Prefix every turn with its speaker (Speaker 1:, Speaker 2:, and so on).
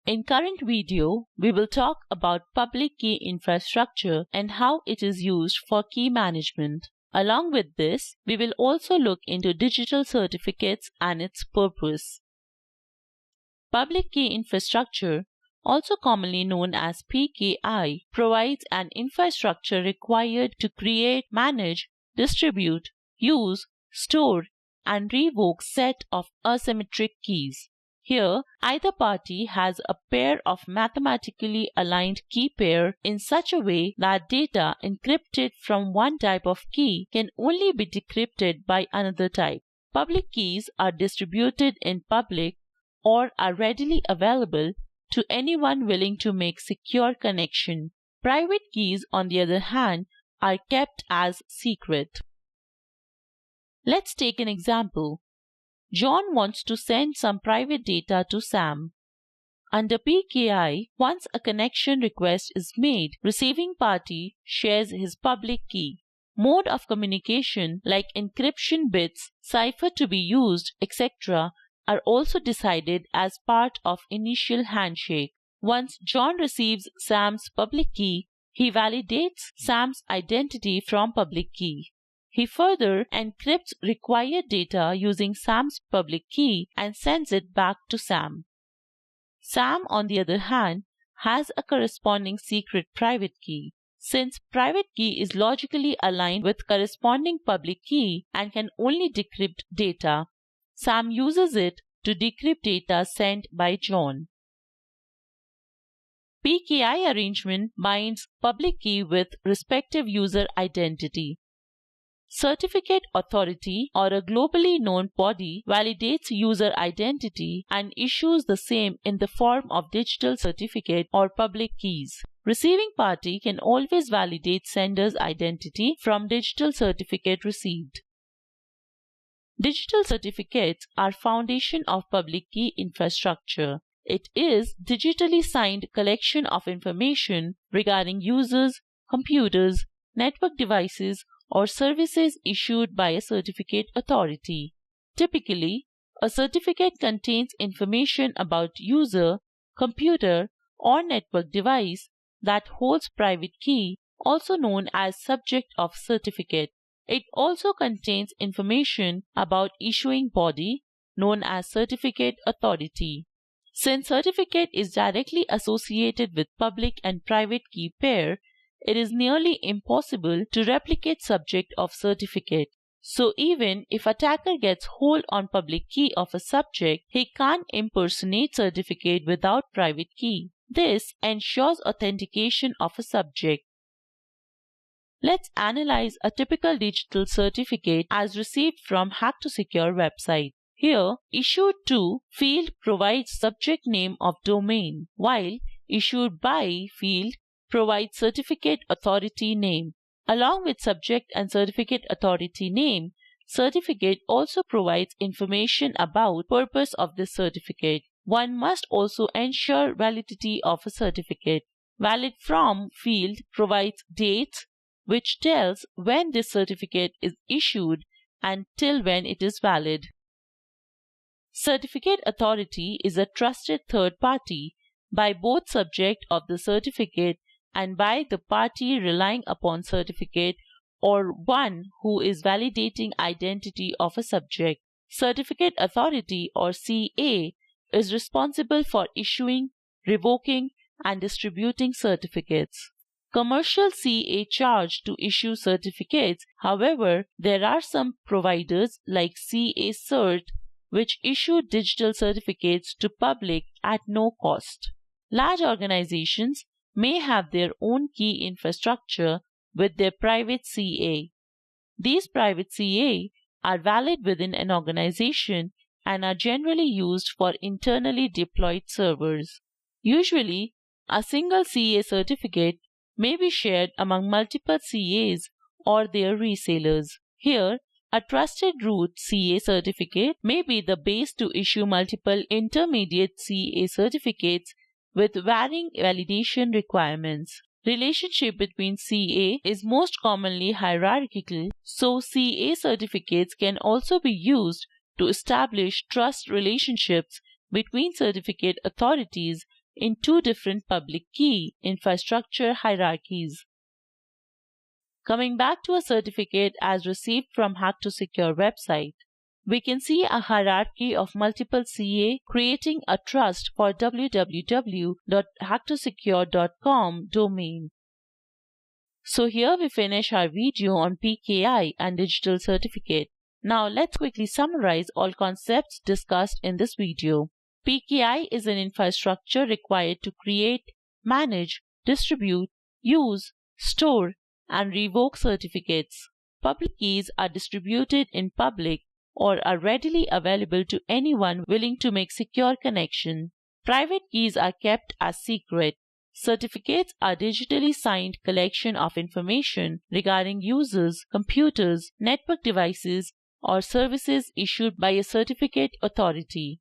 Speaker 1: In current video, we will talk about public key infrastructure and how it is used for key management. Along with this, we will also look into digital certificates and its purpose. Public key infrastructure, also commonly known as PKI, provides an infrastructure required to create, manage, distribute, use, store, and revoke set of asymmetric keys. Here, either party has a pair of mathematically aligned key pair in such a way that data encrypted from one type of key can only be decrypted by another type. Public keys are distributed in public or are readily available to anyone willing to make secure connection. Private keys, on the other hand, are kept as secret. Let's take an example. John wants to send some private data to Sam. Under PKI, once a connection request is made, receiving party shares his public key. Mode of communication like encryption bits, cipher to be used, etc. are also decided as part of initial handshake. Once John receives Sam's public key, he validates Sam's identity from public key. He further encrypts required data using Sam's public key and sends it back to Sam. Sam, on the other hand, has a corresponding secret private key. Since private key is logically aligned with corresponding public key and can only decrypt data, Sam uses it to decrypt data sent by John. PKI arrangement binds public key with respective user identity. Certificate authority or a globally known body validates user identity and issues the same in the form of digital certificate or public keys. Receiving party can always validate sender's identity from digital certificate received. Digital certificates are foundation of public key infrastructure. It is digitally signed collection of information regarding users, computers, network devices, or services issued by a certificate authority. Typically, a certificate contains information about user, computer, or network device that holds private key, also known as subject of certificate. It also contains information about issuing body, known as certificate authority. Since certificate is directly associated with public and private key pair, it is nearly impossible to replicate subject of certificate. So even if attacker gets hold on public key of a subject, he can't impersonate certificate without private key. This ensures authentication of a subject. Let's analyze a typical digital certificate as received from Hack2Secure website. Here, issued to field provides subject name of domain, while issued by field provides certificate authority name. Along with subject and certificate authority name, certificate also provides information about purpose of this certificate. One must also ensure validity of a certificate. Valid from field provides dates, which tells when this certificate is issued and till when it is valid. Certificate authority is a trusted third party by both subject of the certificate and by the party relying upon certificate or one who is validating identity of a subject. Certificate authority or CA is responsible for issuing, revoking, and distributing certificates. Commercial CA charge to issue certificates. However, there are some providers like CA Cert which issue digital certificates to public at no cost. Large organizations may have their own key infrastructure with their private CA. These private CA are valid within an organization and are generally used for internally deployed servers. Usually, a single CA certificate may be shared among multiple CAs or their resellers. Here, a trusted root CA certificate may be the base to issue multiple intermediate CA certificates with varying validation requirements. Relationship between CA is most commonly hierarchical, so CA certificates can also be used to establish trust relationships between certificate authorities in two different public key infrastructure hierarchies. Coming back to a certificate as received from Hack2Secure website, we can see a hierarchy of multiple CA creating a trust for www.hack2secure.com domain. So here we finish our video on PKI and Digital Certificate. Now let's quickly summarize all concepts discussed in this video. PKI is an infrastructure required to create, manage, distribute, use, store, and revoke certificates. Public keys are distributed in public or are readily available to anyone willing to make secure connection. Private keys are kept as secret. Certificates are digitally signed collection of information regarding users, computers, network devices, or services issued by a certificate authority.